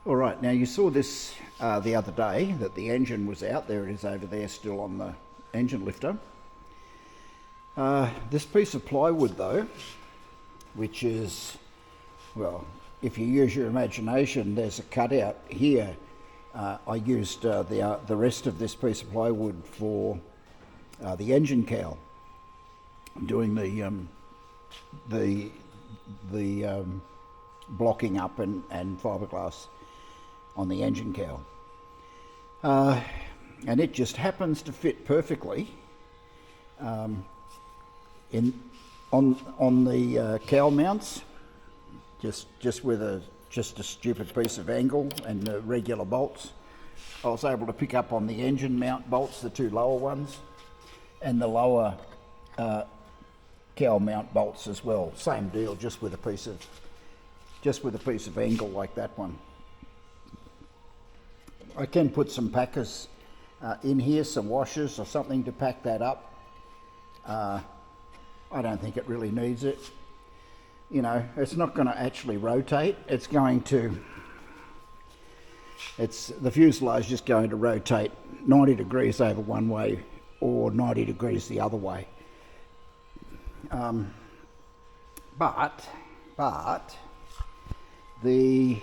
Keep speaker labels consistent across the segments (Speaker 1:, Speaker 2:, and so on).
Speaker 1: All right, now you saw this the other day, that the engine was out. There it is over there, still on the engine lifter. This piece of plywood though, which is, well, if you use your imagination, there's a cutout here. I used the rest of this piece of plywood for the engine cowl, doing the blocking up and fiberglass on the engine cowl, and it just happens to fit perfectly on the cowl mounts, just with a stupid piece of angle and regular bolts. I was able to pick up on the engine mount bolts, the two lower ones, and the lower cowl mount bolts as well. Same deal, just with a piece of angle like that one. I can put some packers in here, some washers or something to pack that up. I don't think it really needs it. You know, it's not going to actually rotate. The fuselage is going to rotate 90 degrees over one way or 90 degrees the other way. But the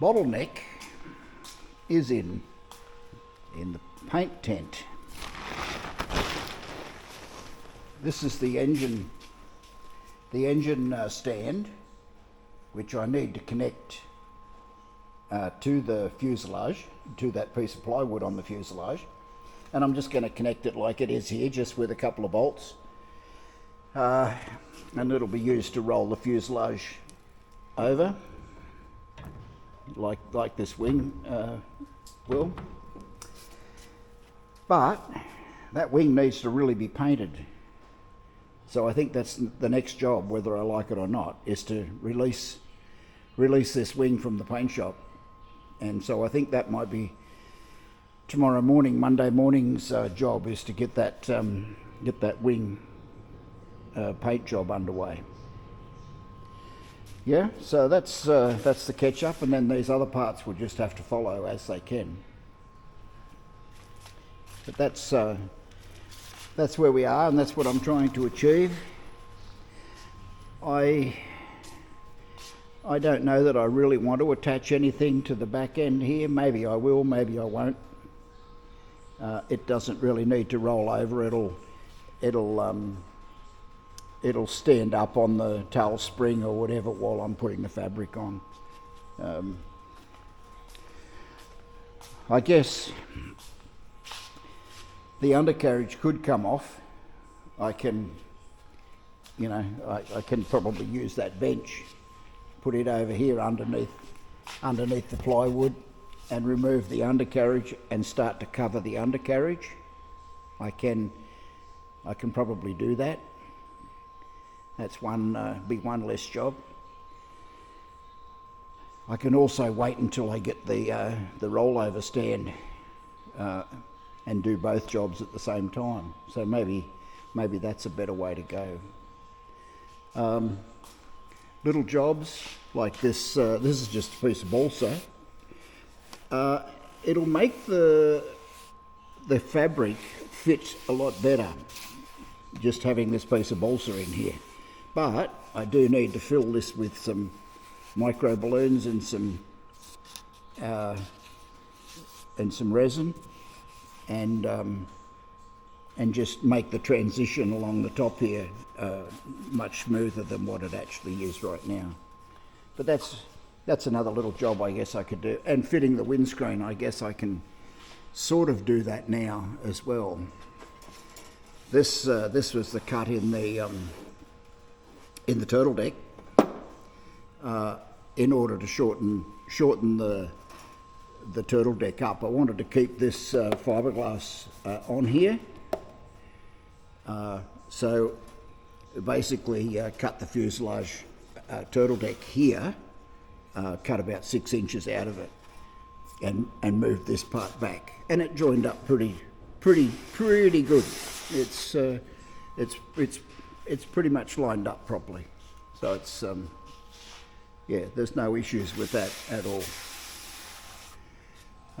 Speaker 1: bottleneck is in the paint tent. This is the engine stand, which I need to connect to the fuselage, to that piece of plywood on the fuselage, and I'm just going to connect it like it is here, just with a couple of bolts, and it'll be used to roll the fuselage over, like this wing will. But that wing needs to really be painted. So I think that's the next job, whether I like it or not, is to release this wing from the paint shop. And so I think that might be tomorrow morning, Monday morning's job, is to get that wing paint job underway. Yeah, so that's the catch up, and then these other parts will just have to follow as they can. But that's where we are, and that's what I'm trying to achieve. I don't know that I really want to attach anything to the back end here. Maybe I will, maybe I won't. It doesn't really need to roll over. It'll stand up on the tail spring or whatever while I'm putting the fabric on. I guess the undercarriage could come off. I can probably use that bench, put it over here underneath the plywood, and remove the undercarriage and start to cover the undercarriage. I can probably do that. That's be one less job. I can also wait until I get the rollover stand and do both jobs at the same time. So maybe that's a better way to go. Little jobs like this. This is just a piece of balsa. It'll make the fabric fit a lot better, just having this piece of balsa in here. But I do need to fill this with some micro balloons and some resin, and just make the transition along the top here much smoother than what it actually is right now. But that's another little job I guess I could do. And fitting the windscreen, I guess I can sort of do that now as well. This was the cut in the turtle deck in order to shorten the turtle deck up. I wanted to keep this fiberglass on here, so basically cut the fuselage turtle deck here, cut about 6 inches out of it, and moved this part back, and it joined up pretty good. It's pretty much lined up properly, so yeah, there's no issues with that at all.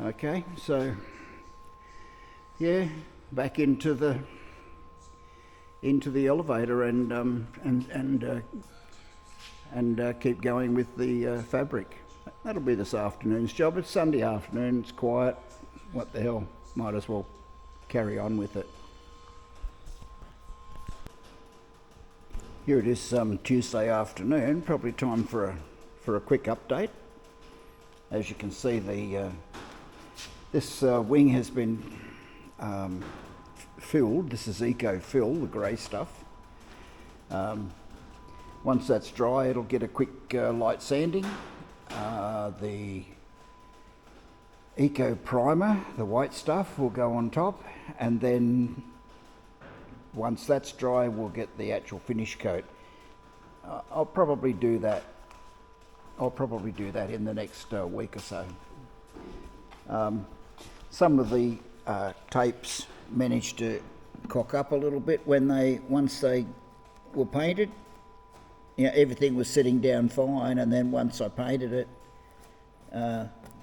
Speaker 1: Okay, so yeah, back into the elevator and keep going with the fabric. That'll be this afternoon's job. It's Sunday afternoon, it's quiet. What the hell, might as well carry on with it. Here it is, Tuesday afternoon, probably time for a quick update. As you can see, this wing has been filled. This is Eco Fill, the grey stuff. Once that's dry, it'll get a quick light sanding. The Eco Primer, the white stuff, will go on top, and then once that's dry, we'll get the actual finish coat. I'll probably do that in the next week or so. Some of the tapes managed to cock up a little bit once they were painted. You know, everything was sitting down fine, and then once I painted it,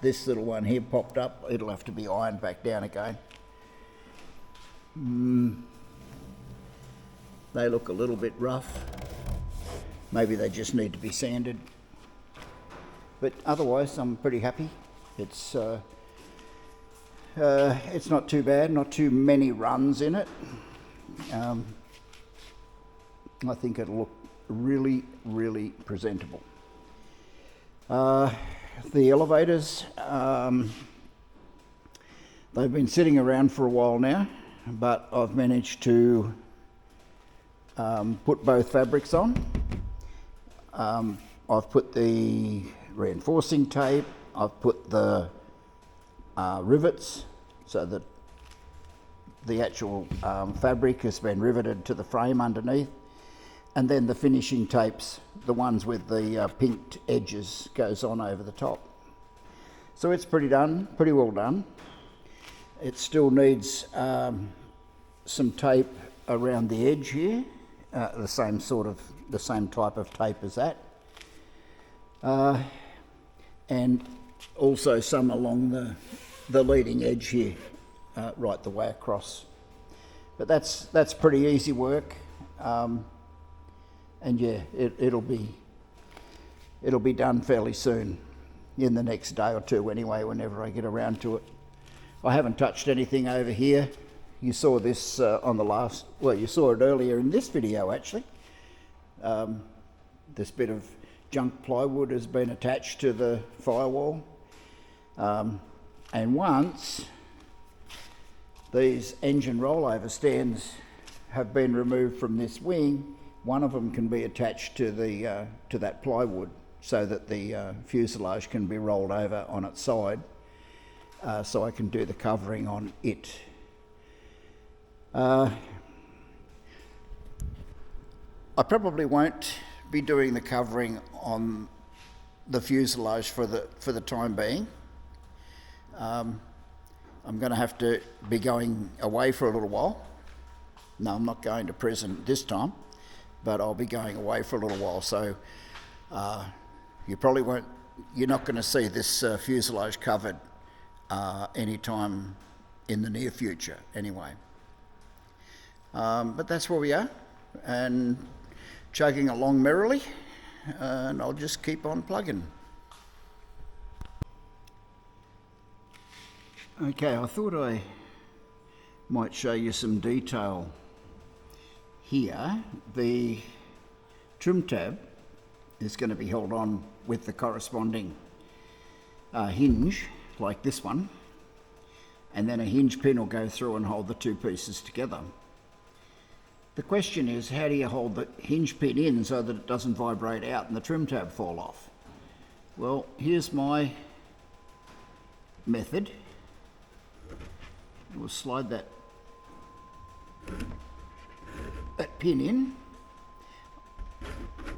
Speaker 1: this little one here popped up. It'll have to be ironed back down again. They look a little bit rough. Maybe they just need to be sanded. But otherwise, I'm pretty happy. It's not too bad, not too many runs in it. I think it'll look really, really presentable. The elevators, they've been sitting around for a while now, but I've managed to put both fabrics on. I've put the reinforcing tape, I've put the rivets so that the actual fabric has been riveted to the frame underneath, and then the finishing tapes, the ones with the pinked edges, goes on over the top. So it's pretty well done. It still needs some tape around the edge here, the same type of tape as that, and also some along the leading edge here, right the way across. But that's pretty easy work, and yeah, it'll be done fairly soon, in the next day or two anyway, whenever I get around to it. I haven't touched anything over here. You saw this you saw it earlier in this video actually. This bit of junk plywood has been attached to the firewall, and once these engine rollover stands have been removed from this wing, one of them can be attached to that plywood so that the fuselage can be rolled over on its side, so I can do the covering on it. I probably won't be doing the covering on the fuselage for the time being. I'm going to have to be going away for a little while. No, I'm not going to prison this time, but I'll be going away for a little while, so you're not going to see this fuselage covered anytime in the near future anyway. But that's where we are, and chugging along merrily, and I'll just keep on plugging. Okay, I thought I might show you some detail here. The trim tab is going to be held on with the corresponding hinge, like this one, and then a hinge pin will go through and hold the two pieces together. The question is, how do you hold the hinge pin in so that it doesn't vibrate out and the trim tab fall off? Well, here's my method. We'll slide that pin in.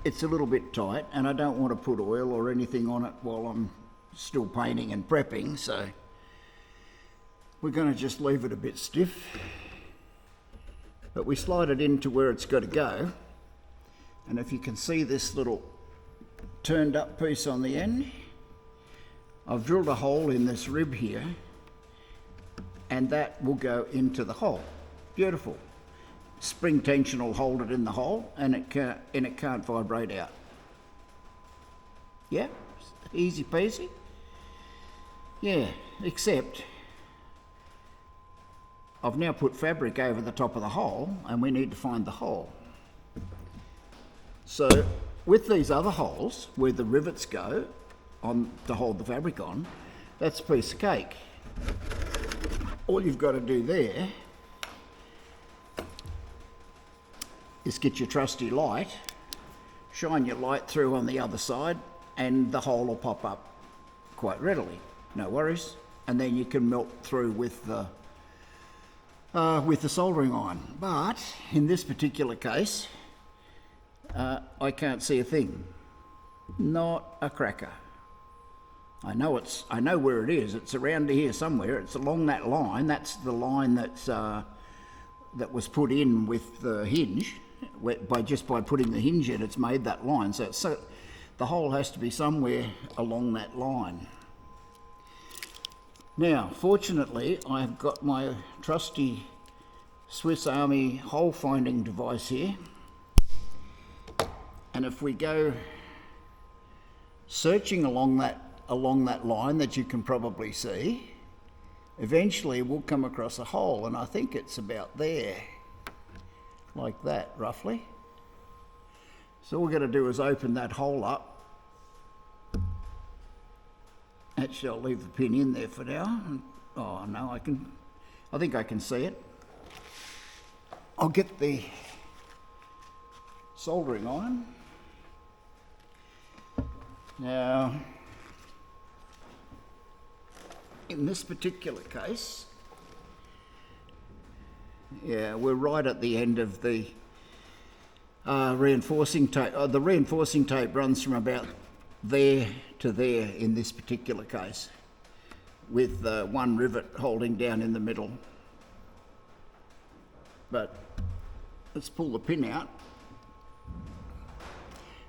Speaker 1: It's a little bit tight, and I don't want to put oil or anything on it while I'm still painting and prepping, so we're going to just leave it a bit stiff. But we slide it into where it's got to go, and if you can see this little turned up piece on the end. I've drilled a hole in this rib here, and that will go into the hole. Beautiful. Spring tension will hold it in the hole, and it can't vibrate out. Yeah, easy peasy. Yeah, except I've now put fabric over the top of the hole, and we need to find the hole. So with these other holes where the rivets go on to hold the fabric on, that's a piece of cake. All you've got to do there is get your trusty light, shine your light through on the other side, and the hole will pop up quite readily. No worries. And then you can melt through with the soldering iron. But in this particular case, I can't see a thing. Not a cracker. I know where it is. It's around here somewhere. It's along that line. That's the line that was put in with the hinge. By putting the hinge in, it's made that line. So the hole has to be somewhere along that line. Now, fortunately, I've got my trusty Swiss Army hole finding device here. And if we go searching along that line that you can probably see, eventually we'll come across a hole, and I think it's about there. Like that, roughly. So all we're going to do is open that hole up. Actually, I'll leave the pin in there for now. Oh no, I think I can see it. I'll get the soldering iron. Now, in this particular case, yeah, we're right at the end of the reinforcing tape. The reinforcing tape runs from about there to there in this particular case, with one rivet holding down in the middle. But let's pull the pin out.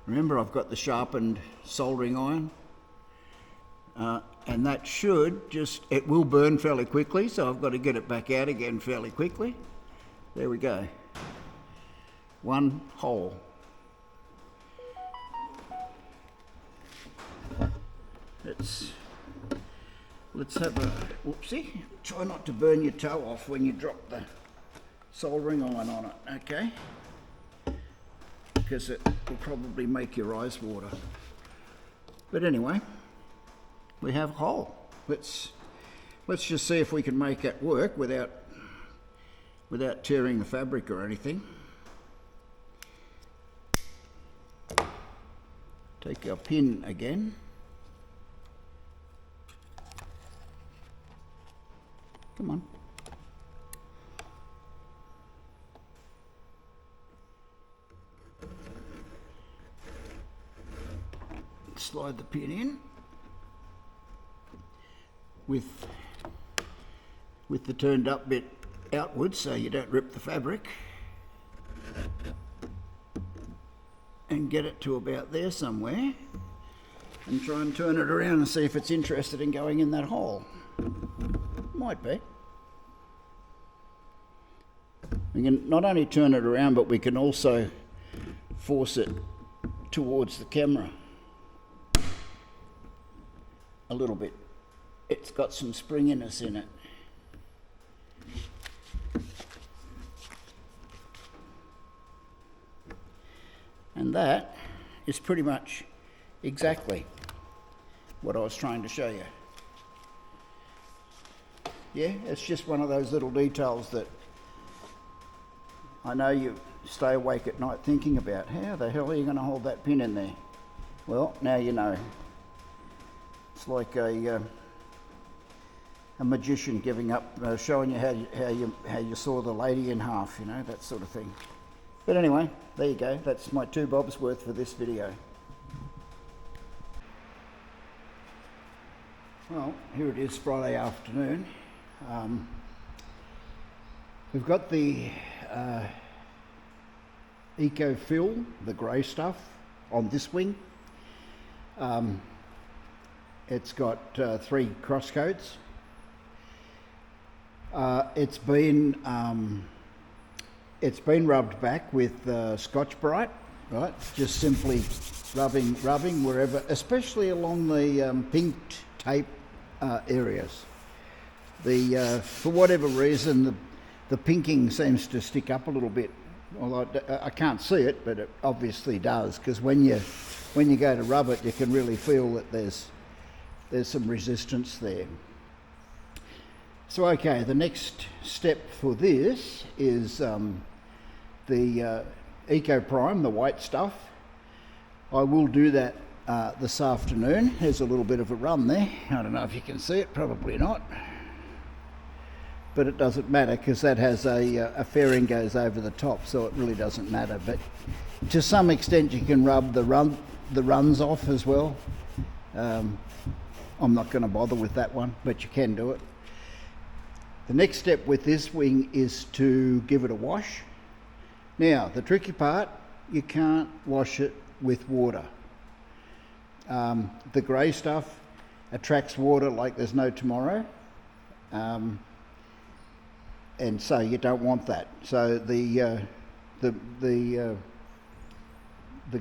Speaker 1: Remember, I've got the sharpened soldering iron, and that it will burn fairly quickly, so I've got to get it back out again fairly quickly. There we go. One hole. Let's have a whoopsie. Try not to burn your toe off when you drop the soldering iron on it, okay? Because it will probably make your eyes water. But anyway, we have a hole. Let's just see if we can make it work without tearing the fabric or anything. Take our pin again. Come on. Slide the pin in with the turned up bit outwards so you don't rip the fabric, and get it to about there somewhere, and try and turn it around and see if it's interested in going in that hole. Might be. We can not only turn it around, but we can also force it towards the camera a little bit. It's got some springiness in it. And that is pretty much exactly what I was trying to show you. Yeah, it's just one of those little details that I know you stay awake at night thinking about. How the hell are you going to hold that pin in there? Well, now you know. It's like a magician giving up, showing you how you saw the lady in half, you know, that sort of thing. But anyway, there you go. That's my 2 bobs worth for this video. Well, here it is, Friday afternoon. We've got the Eco Fill, the grey stuff, on this wing. It's got 3 cross coats. It's been rubbed back with Scotch-Brite, right? Just simply rubbing wherever, especially along the pinked tape areas. For whatever reason, the pinking seems to stick up a little bit. Well, I can't see it, but it obviously does, because when you go to rub it, you can really feel that there's some resistance there. So okay, the next step for this is the Eco Prime, the white stuff. I will do that this afternoon. There's a little bit of a run there. I don't know if you can see it, probably not. But it doesn't matter, because that has a fairing goes over the top, so it really doesn't matter. But to some extent you can rub the runs off as well. I'm not going to bother with that one, but you can do it. The next step with this wing is to give it a wash. Now, the tricky part, you can't wash it with water. The grey stuff attracts water like there's no tomorrow. And so you don't want that. So the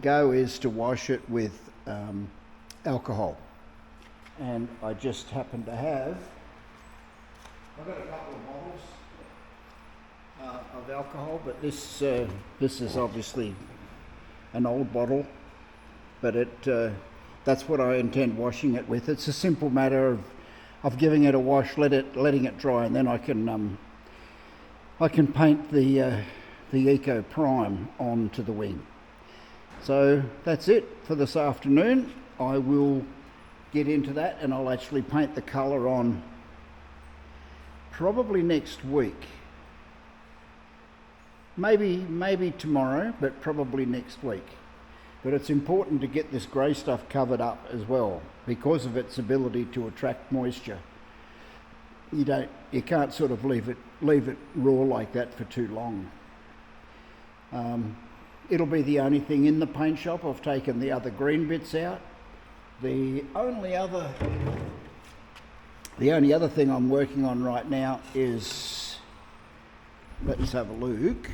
Speaker 1: go is to wash it with alcohol. And I just happen to have, I've got a couple of bottles of alcohol, but this is obviously an old bottle, but that's what I intend washing it with. It's a simple matter of giving it a wash, letting it dry, and then I can paint the Eco Prime onto the wing. So that's it for this afternoon. I will get into that, and I'll actually paint the colour on probably next week. Maybe tomorrow, but probably next week. But it's important to get this grey stuff covered up as well, because of its ability to attract moisture. You can't sort of leave it raw like that for too long. It'll be the only thing in the paint shop. I've taken the other green bits out. The only other thing I'm working on right now is, let's have a look.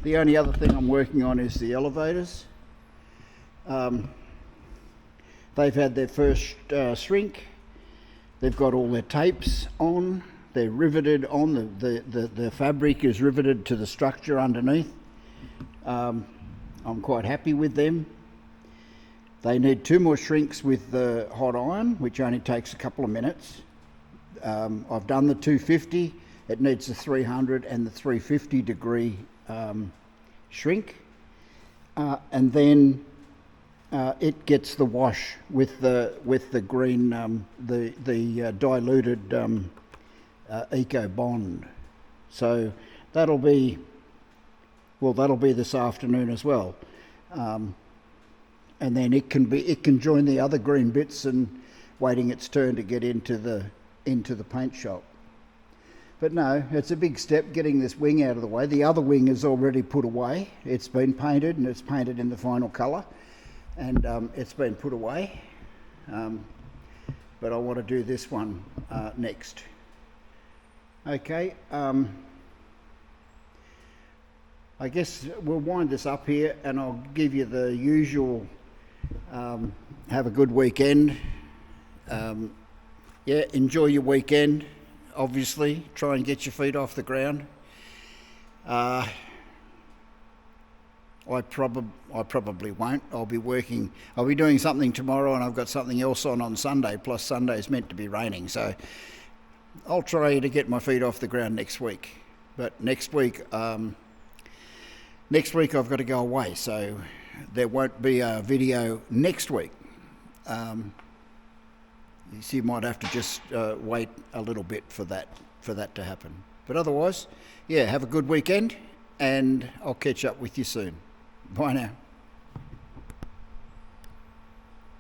Speaker 1: The only other thing I'm working on is the elevators. They've had their first shrink. They've got all their tapes on. They're riveted on. The fabric is riveted to the structure underneath. I'm quite happy with them. They need 2 more shrinks with the hot iron, which only takes a couple of minutes. I've done the 250. It needs the 300 and the 350 degree shrink, and then it gets the wash with the green, the diluted Eco Bond. So that'll be this afternoon as well, and then it can join the other green bits and waiting its turn to get into the paint shop. But no, it's a big step getting this wing out of the way. The other wing is already put away. It's been painted, and it's painted in the final colour, and it's been put away. But I want to do this one next. Okay, I guess we'll wind this up here, and I'll give you the usual have a good weekend. Enjoy your weekend. Obviously, try and get your feet off the ground. I probably won't. I'll be doing something tomorrow, and I've got something else on Sunday, plus Sunday's meant to be raining, so I'll try to get my feet off the ground next week. But next week I've got to go away, so there won't be a video next week. So you might have to just wait a little bit for that to happen. But otherwise, have a good weekend, and I'll catch up with you soon. Bye now.